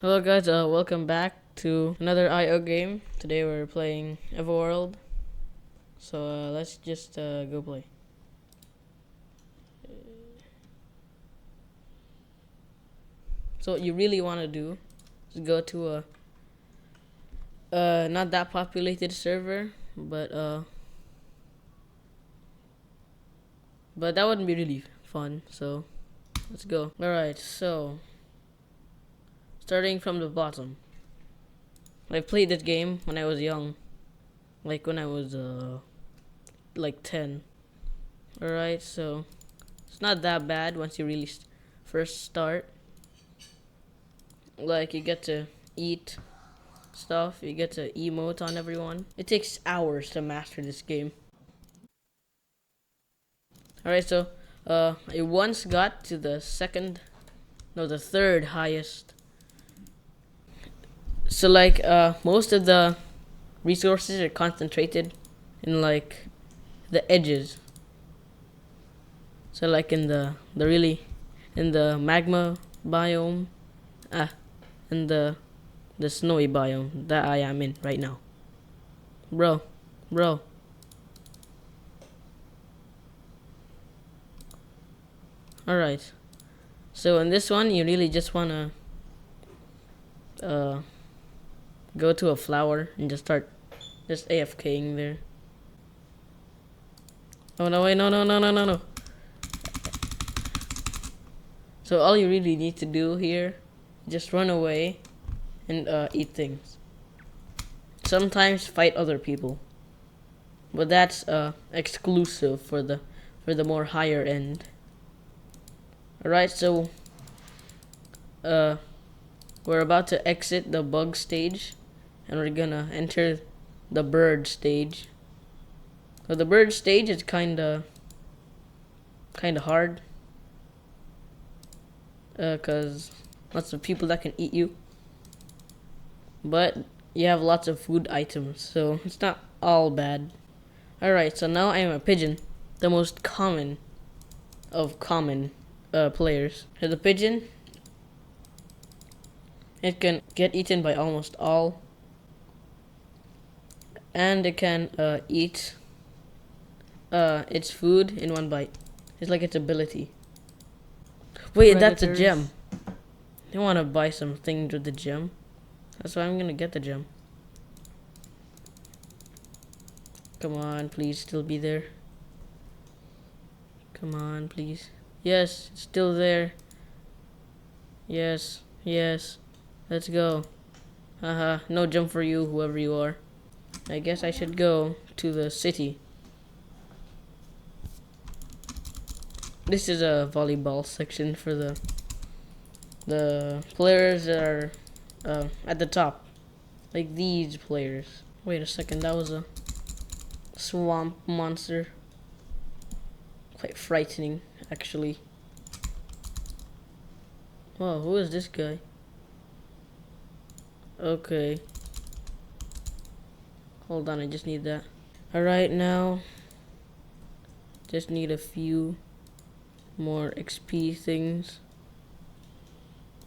Hello guys, welcome back to another IO game. Today we're playing Everworld. So let's just go play. So what you really want to do is go to a not that populated server, but that wouldn't be really fun. So let's go. All right, so starting from the bottom. I played this game when I was young, like when I was like 10. All right, so it's not that bad once you really first start. Like you get to eat stuff, you get to emote on everyone. It takes hours to master this game. Alright, so I once got to the third highest. So like most of the resources are concentrated in like the edges. So like in the magma biome, in the snowy biome that I am in right now. Bro, bro. Alright. So in this one, you really just wanna uh, go to a flower and just start just AFKing there. Oh no, wait, no, no, no, no, no, no. So all you really need to do here, just run away and eat things. Sometimes fight other people, but that's exclusive for the more higher end. Alright, so uh, we're about to exit the bug stage, and we're gonna enter the bird stage. So the bird stage is kinda hard, cause lots of people that can eat you, but you have lots of food items, so it's not all bad. Alright, so now I am a pigeon, the most common of common players. So the pigeon, it can get eaten by almost all, and it can eat its food in one bite. It's like its ability. Wait, that's a gem. I want to buy some things with the gem. That's why I'm gonna get the gem. Come on, please still be there. Come on, please. Yes, it's still there. Yes, yes. Let's go. Haha, no jump for you, whoever you are. I guess I should go to the city. This is a volleyball section for the players that are at the top. Like these players. Wait a second, that was a swamp monster. Quite frightening, actually. Whoa, who is this guy? Okay. Hold on, I just need that. Alright, now. Just need a few more XP things.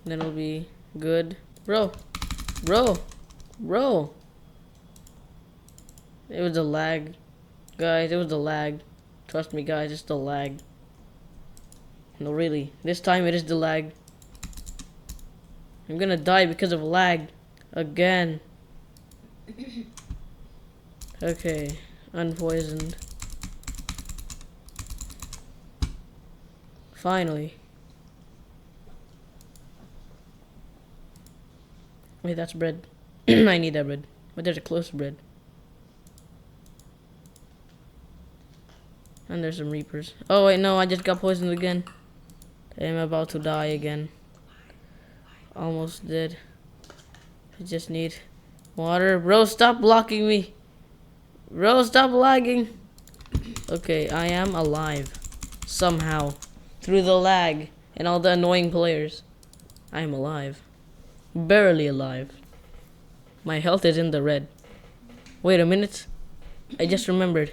Then it'll be good. Bro! Bro! Bro! It was the lag. Guys, it was the lag. Trust me, guys, it's the lag. No, really. This time it is the lag. I'm gonna die because of lag. Again. Okay. Unpoisoned. Finally. Wait, that's bread. I need that bread. But there's a close bread. And there's some reapers. Oh wait, no, I just got poisoned again. I'm about to die again. Almost dead. I just need water. Bro, stop blocking me. Bro, stop lagging. Okay, I am alive. Somehow. Through the lag and all the annoying players. I am alive. Barely alive. My health is in the red. Wait a minute. I just remembered.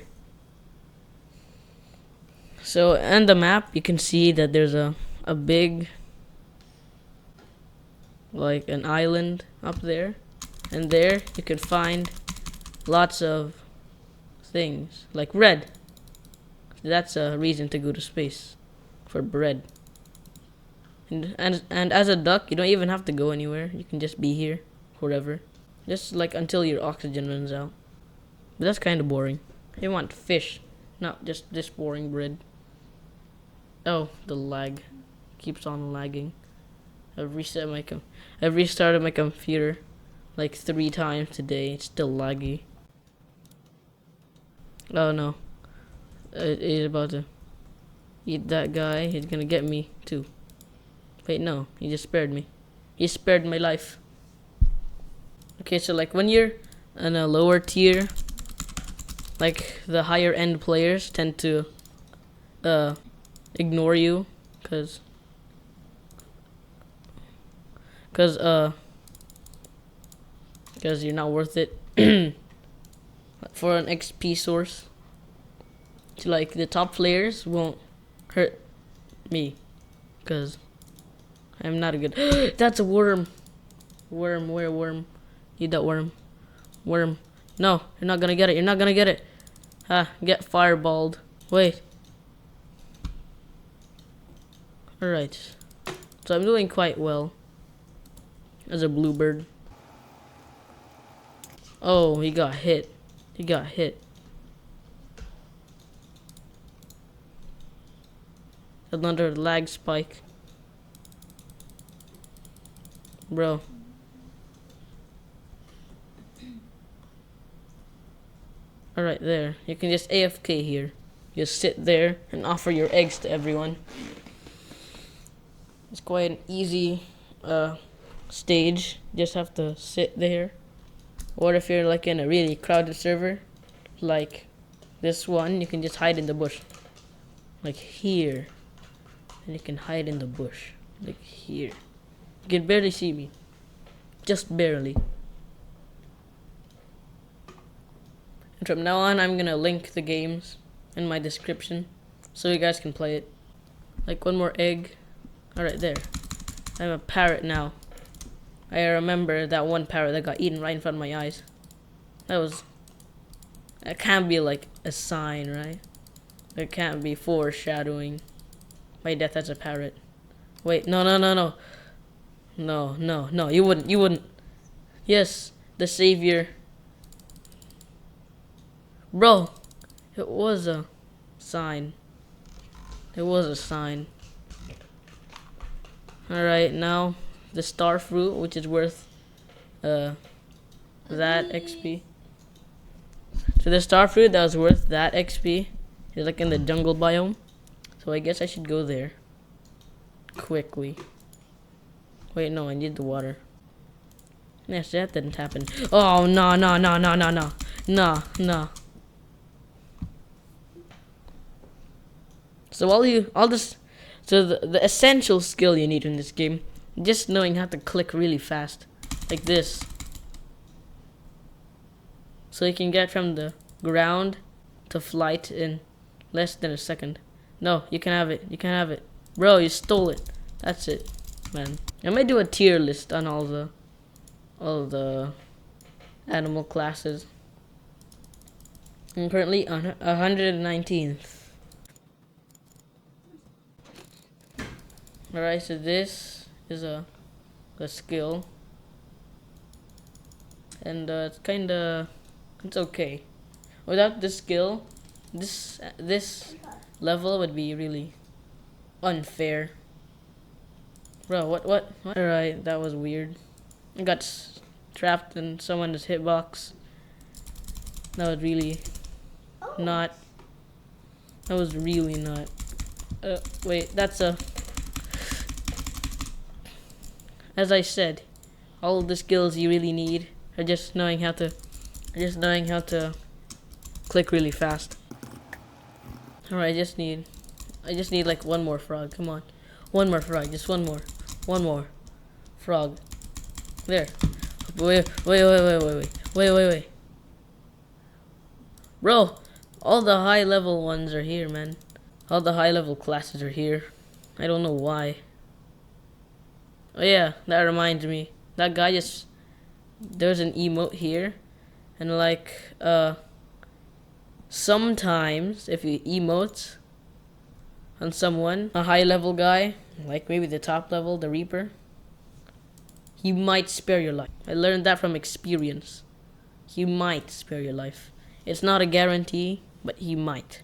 So, on the map, you can see that there's a big like an island up there, and there you can find lots of things like red. That's a reason to go to space, for bread. And as a duck, you don't even have to go anywhere. You can just be here forever, just like until your oxygen runs out. But that's kind of boring. You want fish, not just this boring bread. Oh, the lag keeps on lagging. I've restarted my computer like 3 times today. It's still laggy. Oh no, he's about to eat that guy. He's gonna get me too. Wait, no, he just spared me. He spared my life. Okay, so like when you're in a lower tier, like the higher end players tend to ignore you because you're not worth it for an XP source. So like the top players won't hurt me because I'm not a good. That's a worm. Worm, where worm? Eat that worm. Worm. No, you're not gonna get it. You're not gonna get it. Ah, get fireballed. Wait. Alright. So I'm doing quite well as a bluebird. Oh, he got hit. He got hit. Another lag spike. Bro. Alright, there. You can just AFK here. Just sit there and offer your eggs to everyone. It's quite an easy stage. Just have to sit there. Or if you're like in a really crowded server, like this one, you can just hide in the bush. Like here. And you can hide in the bush. Like here. You can barely see me. Just barely. And from now on, I'm gonna link the games in my description so you guys can play it. Like one more egg. Alright, there. I'm a parrot now. I remember that one parrot that got eaten right in front of my eyes. That can't be like a sign, right? It can't be foreshadowing my death as a parrot. Wait, no. No, you wouldn't. Yes, the savior. Bro, it was a sign. It was a sign. Alright, now the star fruit, which is worth that XP. So the star fruit that was worth that XP is like in the jungle biome. So I guess I should go there quickly. Wait, no, I need the water. Yes, that didn't happen. Oh, no. So the essential skill you need in this game, just knowing how to click really fast, like this. So you can get from the ground to flight in less than a second. No, you can have it. You can have it. Bro, you stole it. That's it, man. I might do a tier list on all the animal classes. I'm currently on 119th. Alright, so this is a skill. And it's okay. Without this skill, this level would be really unfair. Bro, what? Alright, that was weird. I got trapped in someone's hitbox. That was really not. That was really not. Wait, that's a. As I said, all the skills you really need are just knowing how to click really fast. Alright, I just need like one more frog. Come on, one more frog. Just one more frog. There. Wait. Bro, all the high level ones are here, man. All the high level classes are here. I don't know why. Oh yeah, that reminds me. That guy just there's an emote here, and like sometimes if you emote on someone, a high level guy, like maybe the top level, the Reaper, he might spare your life. I learned that from experience. He might spare your life. It's not a guarantee, but he might.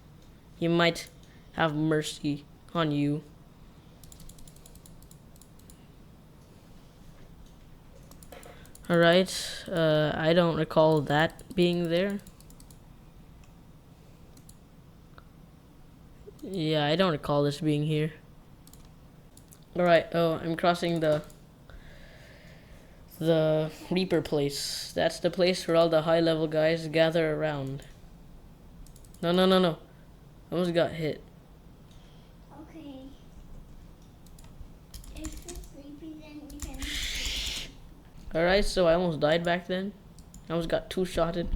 He might have mercy on you. Alright, I don't recall that being there. Yeah, I don't recall this being here. Alright, oh, I'm crossing the Reaper place. That's the place where all the high level guys gather around. No, no, no, no. I almost got hit. Okay. If you're sleepy, then you can. Alright, so I almost died back then. I almost got two-shotted.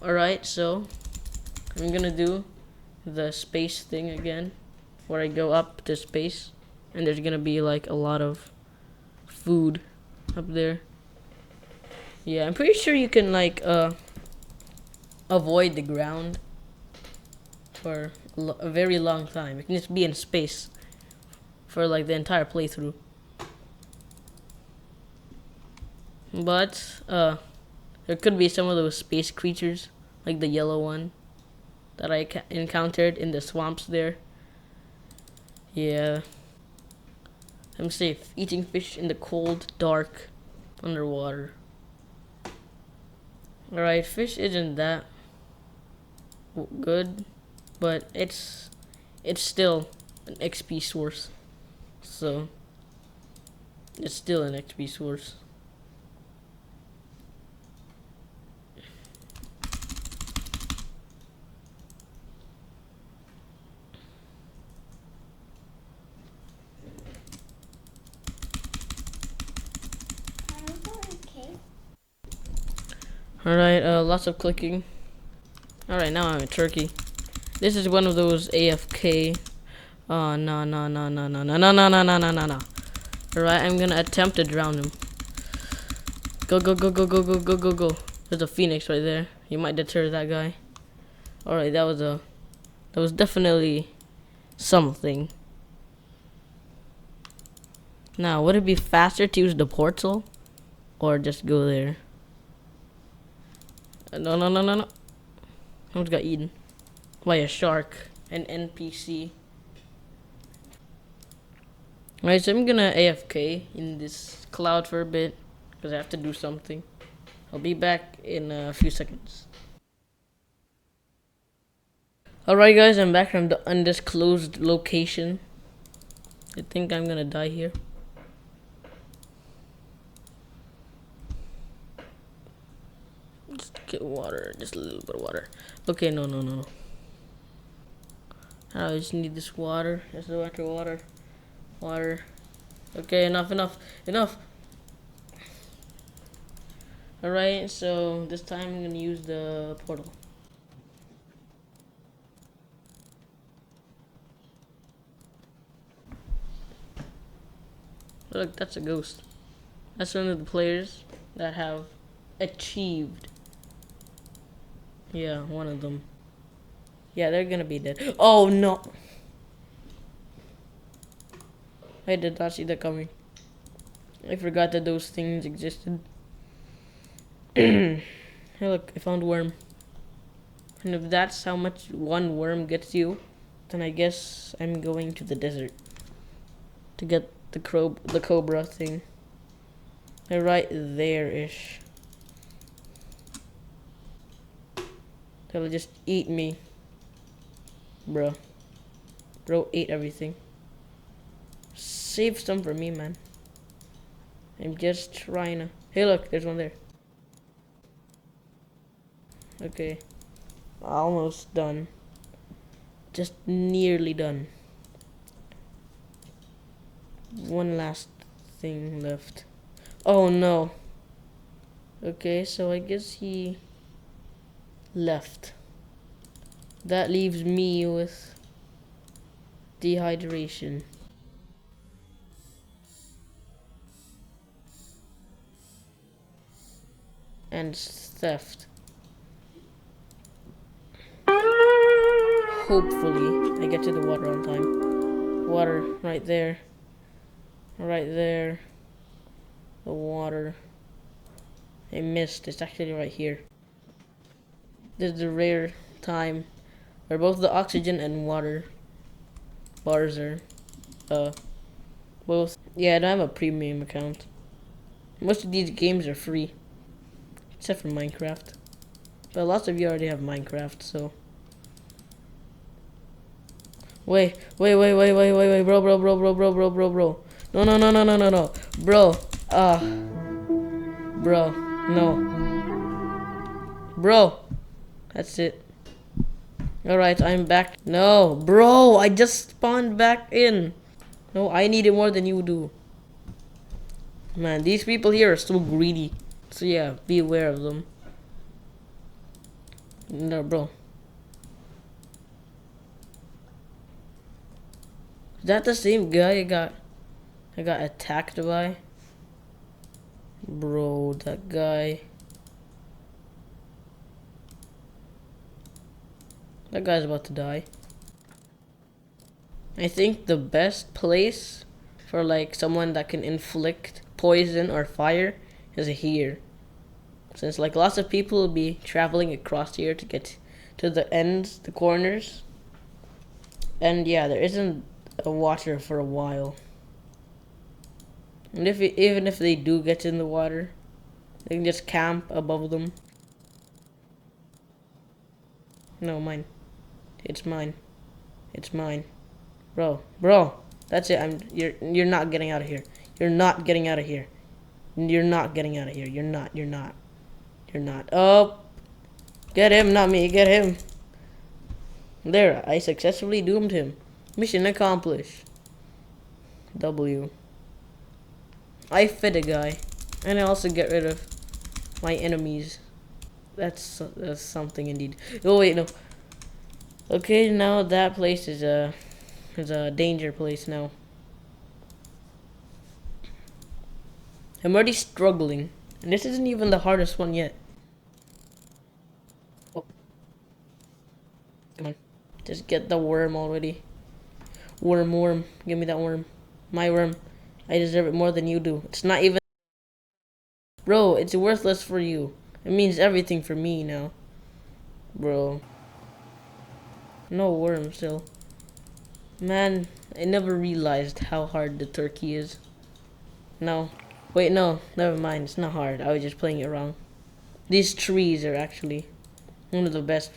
Alright, so I'm gonna do the space thing again, where I go up to space, and there's gonna be like a lot of food up there. Yeah, I'm pretty sure you can like avoid the ground for a very long time. You can just be in space for like the entire playthrough. But there could be some of those space creatures, like the yellow one that I encountered in the swamps there. Yeah, I'm safe. Eating fish in the cold, dark, underwater. Alright, fish isn't that good, but it's still an XP source. So it's still an XP source. Okay. Alright, lots of clicking. Alright, now I'm a turkey. This is one of those AFK. Oh, no, no, no, no, no, no, no, no, no, no, no, no, no. Alright, I'm gonna attempt to drown him. Go, go, go, go, go, go, go, go, go. There's a phoenix right there. You might deter that guy. Alright, that was definitely something. Now, would it be faster to use the portal? Or just go there? No, no, no, no, no. I almost got eaten by a shark, an NPC. Alright, so I'm gonna AFK in this cloud for a bit, because I have to do something. I'll be back in a few seconds. Alright guys, I'm back from the undisclosed location. I think I'm gonna die here. Just get water, just a little bit of water. Okay, no, no, no, no. I just need this water. Just a bunch of water. Water. Okay, enough, enough, enough. Alright, so this time I'm gonna use the portal. Look, that's a ghost. That's one of the players that have achieved. Yeah, one of them. Yeah, they're gonna be dead. Oh no! I did not see that coming. I forgot that those things existed. Hey look, I found a worm. And if that's how much one worm gets you, then I guess I'm going to the desert to get the cobra thing. They're right there-ish. They'll just eat me. Bro ate everything. Save some for me, man. I'm just trying to... Hey look, there's one there. Okay. Almost done. Just nearly done. One last thing left. Oh no. Okay, so I guess he left. That leaves me with Dehydration. And theft. Hopefully, I get to the water on time. Water, right there. Right there. The water. I missed. It's actually right here. This is the rare time where both the oxygen and water bars are, both. Yeah, I don't have a premium account. Most of these games are free, except for Minecraft. But lots of you already have Minecraft, so. Wait, bro. No. Bro, no. Bro, that's it. Alright, I'm back. No, bro, I just spawned back in. No, I need it more than you do. Man, these people here are so greedy. So yeah, be aware of them. No, bro. Is that the same guy I got attacked by? Bro, that guy. That guy's about to die. I think the best place for like someone that can inflict poison or fire is here. Since like lots of people will be traveling across here to get to the ends, the corners. And yeah, there isn't a water for a while. And even if they do get in the water, they can just camp above them. No, mine. It's mine. It's mine. Bro, that's it. You're not getting out of here. You're not getting out of here. You're not getting out of here. You're not. Oh, get him, not me. Get him. There, I successfully doomed him. Mission accomplished. W. I fed a guy, and I also get rid of my enemies. That's something indeed. Oh wait, no. Okay, now that place is a danger place now. I'm already struggling, and this isn't even the hardest one yet. Oh. Come on, just get the worm already. Worm, give me that worm. My worm. I deserve it more than you do. It's not even. Bro, it's worthless for you. It means everything for me now. Bro. No worm still. Man, I never realized how hard the turkey is. No. Wait, no. Never mind. It's not hard. I was just playing it wrong. These trees are actually one of the best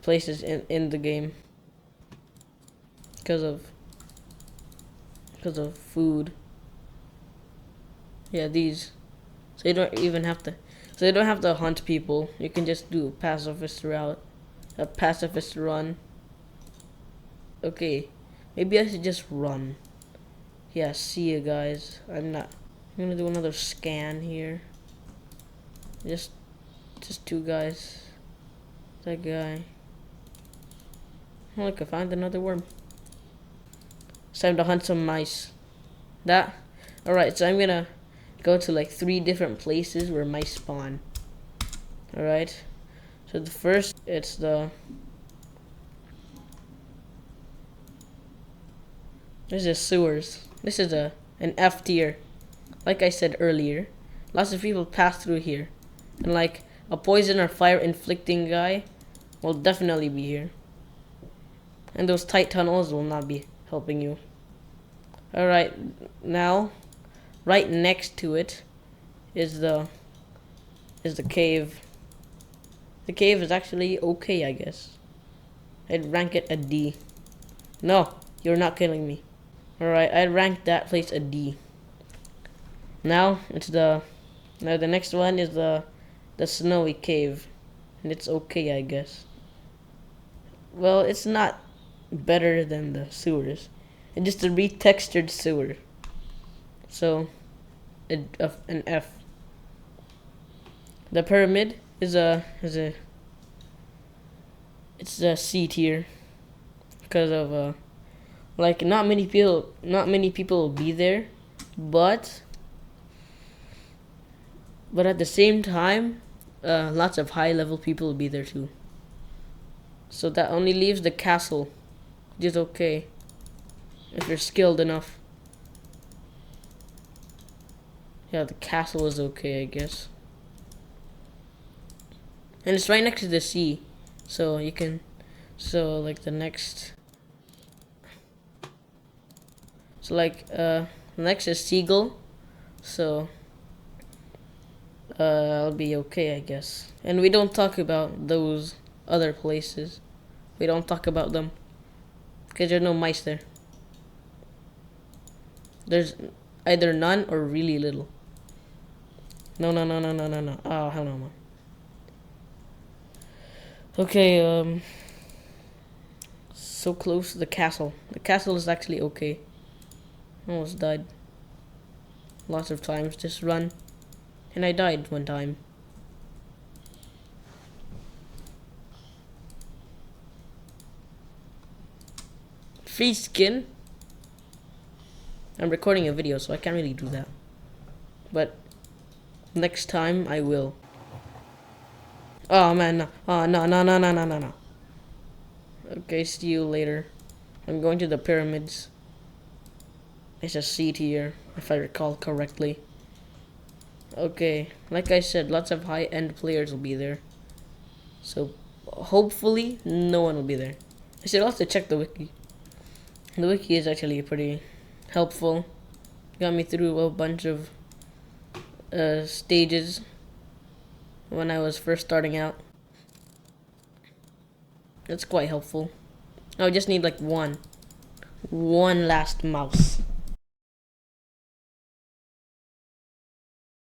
places in the game. Because of food. Yeah, these. So you don't even have to. So you don't have to hunt people. You can just do a pacifist route, a pacifist run. Okay, maybe I should just run. Yeah, see you guys. I'm gonna do another scan here. Just two guys. That guy. Oh, look, I found another worm. It's time to hunt some mice. Alright, so I'm gonna go to like 3 different places where mice spawn. Alright. So the first, it's the. This is sewers. This is an F tier. Like I said earlier, lots of people pass through here. And like a poison or fire inflicting guy will definitely be here. And those tight tunnels will not be helping you. Alright, now right next to it is the cave. The cave is actually okay, I guess. I'd rank it a D. No, you're not killing me. Alright, I'd rank that place a D. Now the next one is the snowy cave. And it's okay, I guess. Well, it's not better than the sewers. It's just a retextured sewer. So, an F. The pyramid is a C tier. because of like not many people will be there, but at the same time, lots of high level people will be there too. So that only leaves the castle, which is okay if you're skilled enough. Yeah, the castle is okay, I guess. And it's right next to the sea, so you can, like the next, next is Seagull, so I'll be okay, I guess. And we don't talk about those other places. We don't talk about them because there's no mice there. There's either none or really little. No. Oh, hell no, man. Okay, so close to the castle. The castle is actually okay. Almost died. Lots of times, just run. And I died one time. Free skin? I'm recording a video, so I can't really do that. But next time I will. Oh man, no. Oh, no. Okay, see you later. I'm going to the pyramids. There's a seat here, if I recall correctly. Okay, like I said, lots of high-end players will be there. So, hopefully, no one will be there. I should also check the wiki. The wiki is actually pretty helpful. Got me through a bunch of stages when I was first starting out. That's quite helpful. I just need like one last mouse.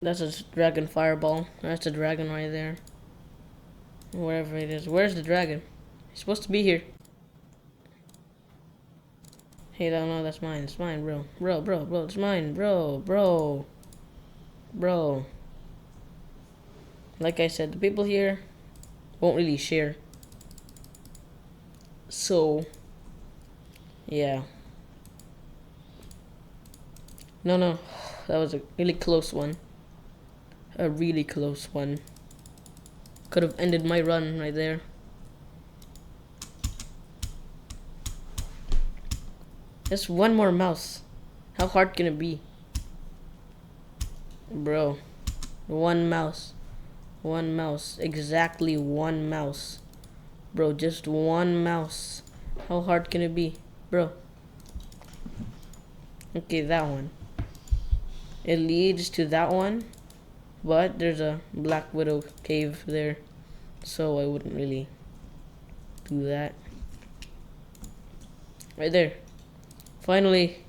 That's a dragon fireball. That's a dragon right there. Wherever it is. Where's the dragon? He's supposed to be here. Hey, no, that's mine. It's mine, bro. Bro, it's mine, bro. Like I said, the people here won't really share. So, yeah. No. That was a really close one. A really close one. Could have ended my run right there. Just one more mouse. How hard can it be? Bro. One mouse. Exactly one mouse. Bro, just one mouse. How hard can it be? Bro. Okay, that one. It leads to that one. But there's a Black Widow cave there. So I wouldn't really do that. Right there. Finally.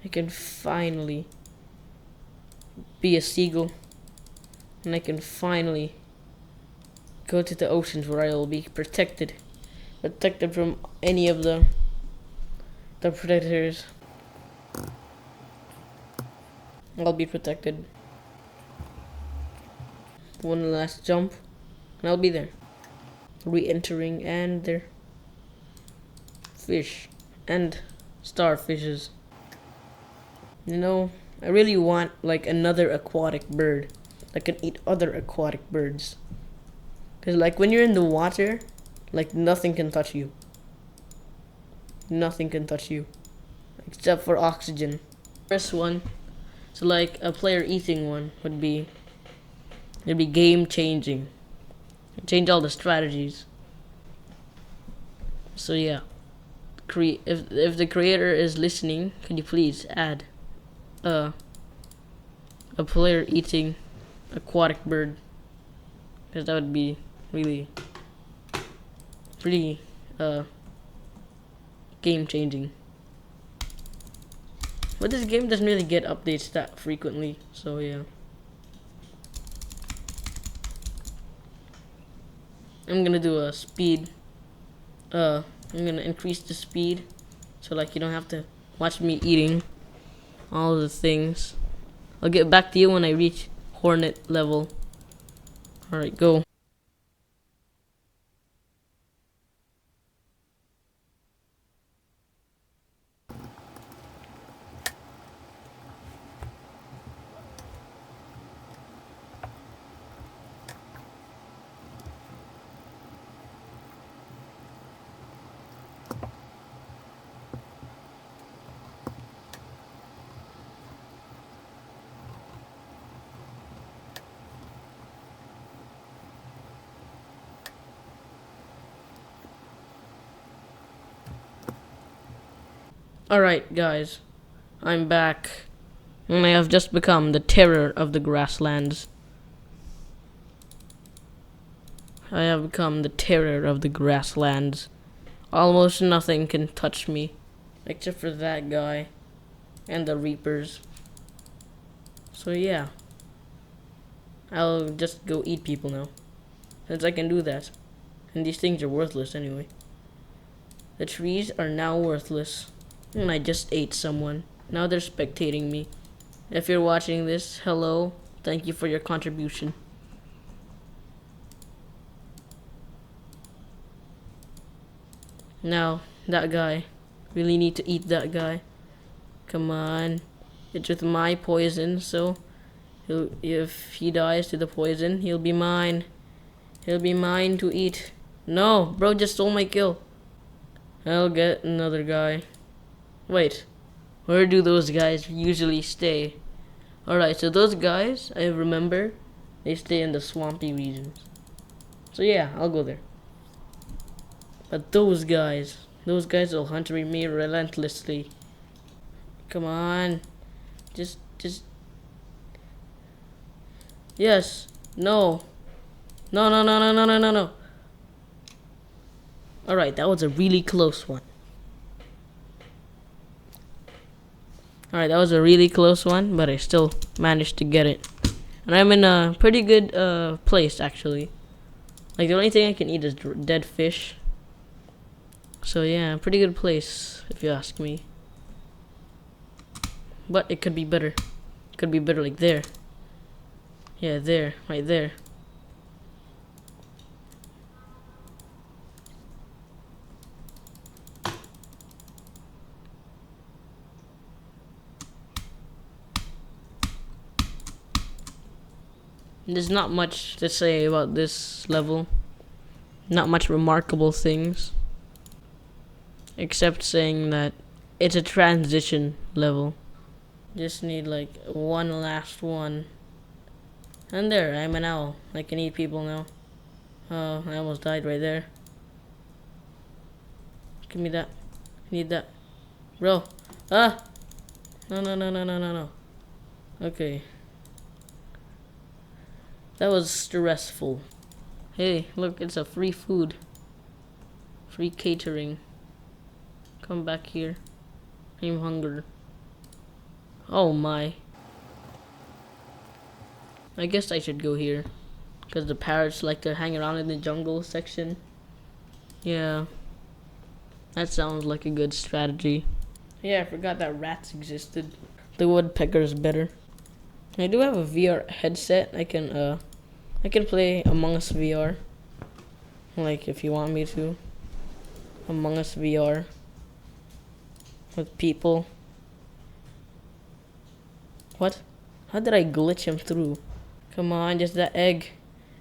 I can finally be a seagull. And I can finally go to the oceans where I will be protected. Protected from any of the predators. I'll be protected. One last jump, and I'll be there. Re-entering, and there. Fish. And starfishes. You know, I really want, like, another aquatic bird that can eat other aquatic birds. Because, like, when you're in the water, like, nothing can touch you. Nothing can touch you. Except for oxygen. First one, so, like, a player eating one would be... It'd be game changing. Change all the strategies. So yeah. If the creator is listening, could you please add a player eating aquatic bird? Because that would be really pretty game changing. But this game doesn't really get updates that frequently, so yeah. I'm gonna do a speed. I'm gonna increase the speed, so like you don't have to watch me eating all the things. I'll get back to you when I reach Hornet level. Alright, go. Alright, guys. I'm back. And I have just become the terror of the grasslands. I have become the terror of the grasslands. Almost nothing can touch me. Except for that guy. And the reapers. So yeah. I'll just go eat people now. Since I can do that. And these things are worthless anyway. The trees are now worthless. And I just ate someone. Now they're spectating me. If you're watching this, hello. Thank you for your contribution. Now, that guy. Really need to eat that guy. Come on. It's with my poison, so if he dies to the poison, he'll be mine. He'll be mine to eat. No, bro just stole my kill. I'll get another guy. Wait, where do those guys usually stay? Alright, so those guys, I remember, they stay in the swampy regions. So yeah, I'll go there. But those guys will hunt me relentlessly. Come on. Just... Yes. No. No. Alright, that was a really close one. Alright, that was a really close one, but I still managed to get it. And I'm in a pretty good place, actually. Like, the only thing I can eat is dead fish. So yeah, pretty good place, if you ask me. But it could be better. It could be better like there. Yeah, there. Right there. There's not much to say about this level. Not much remarkable things. Except saying that it's a transition level. Just need like one last one. And there, I'm an owl. I can eat people now. Oh, I almost died right there. Give me that. I need that. Bro. Ah! No. Okay. That was stressful. Hey, look, it's a free food. Free catering. Come back here. I'm hungry. Oh my. I guess I should go here. Because the parrots like to hang around in the jungle section. Yeah. That sounds like a good strategy. Yeah, I forgot that rats existed. The woodpecker's better. I do have a VR headset. I can play Among Us VR. Like, if you want me to. Among Us VR. With people. What? How did I glitch him through? Come on, just that egg.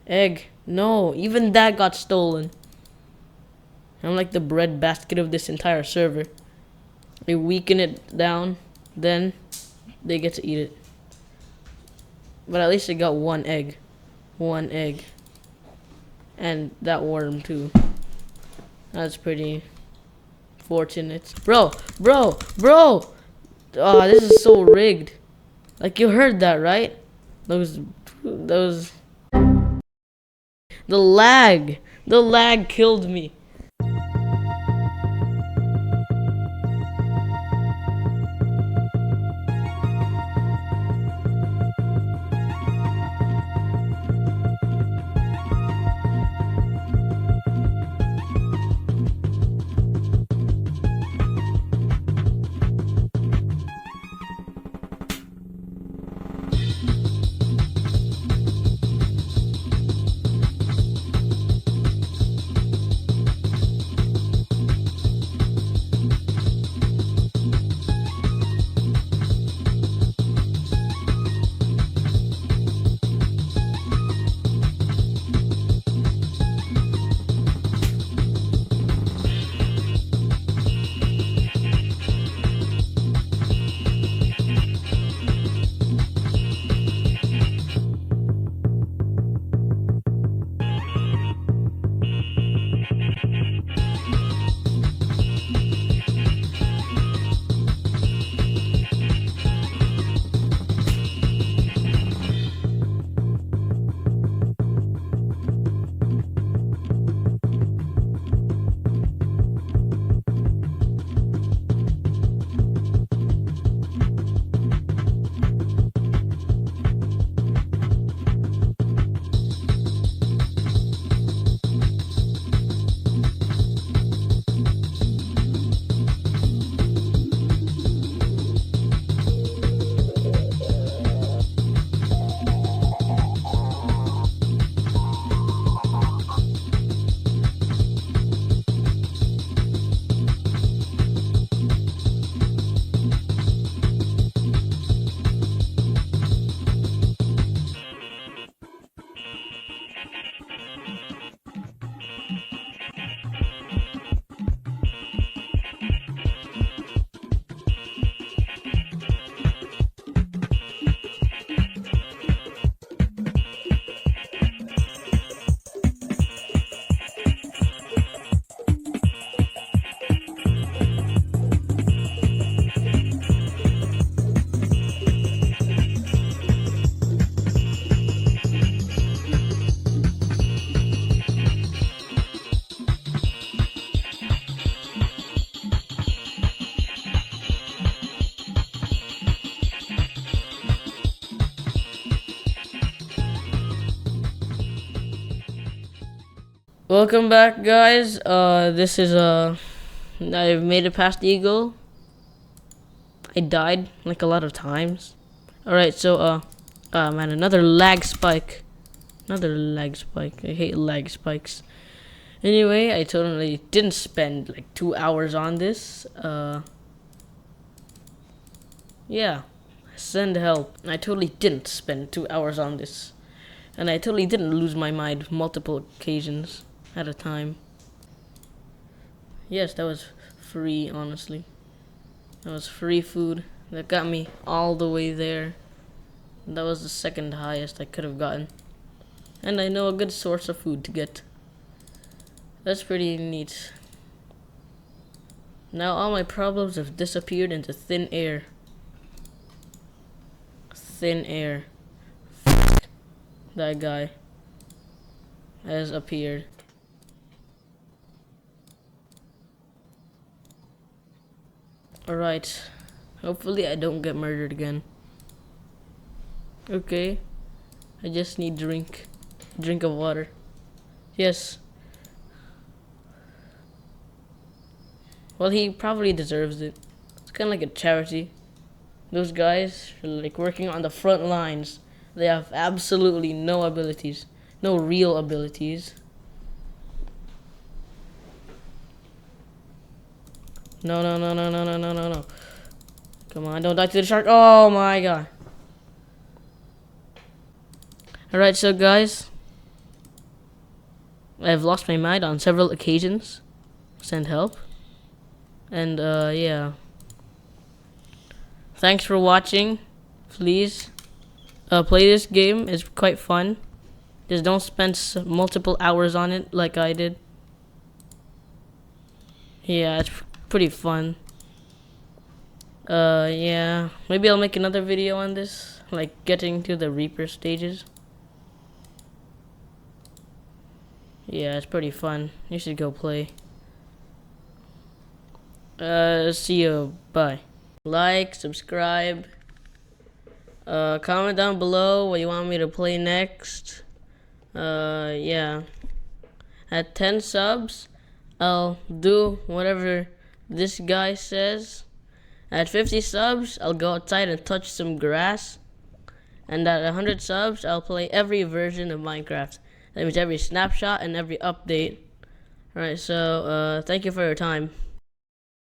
Egg. No, even that got stolen. I'm like the bread basket of this entire server. They weaken it down, then they get to eat it. But at least I got one egg. One egg. And that worm too. That's pretty fortunate. Bro! Oh, this is so rigged. Like, you heard that, right? Those the lag killed me. Welcome back, guys. This is I've made it past Eagle. I died like a lot of times. Alright, so man, another lag spike. Another lag spike. I hate lag spikes. Anyway, I totally didn't spend like 2 hours on this. Yeah. Send help. I totally didn't spend 2 hours on this. And I totally didn't lose my mind multiple occasions at a time. Yes, that was free, honestly. That was free food. That got me all the way there. That was the second highest I could have gotten. And I know a good source of food to get. That's pretty neat. Now all my problems have disappeared into thin air. Thin air. That guy has appeared. Alright. Hopefully I don't get murdered again. Okay. I just need drink of water. Yes. Well, he probably deserves it. It's kind of like a charity. Those guys are like working on the front lines. They have absolutely no abilities. No real abilities. No. Come on, don't die to the shark. Oh my god. Alright, so guys. I've lost my mind on several occasions. Send help. And yeah. Thanks for watching. Please play this game. It's quite fun. Just don't spend multiple hours on it like I did. Yeah, it's pretty fun. Yeah. Maybe I'll make another video on this. Like getting to the Reaper stages. Yeah, it's pretty fun. You should go play. See you. Bye. Like, subscribe. Comment down below what you want me to play next. Yeah. At 10 subs, I'll do whatever this guy says. At 50 subs, I'll go outside and touch some grass. And at 100 subs, I'll play every version of Minecraft. That means every snapshot and every update. Alright, so, thank you for your time.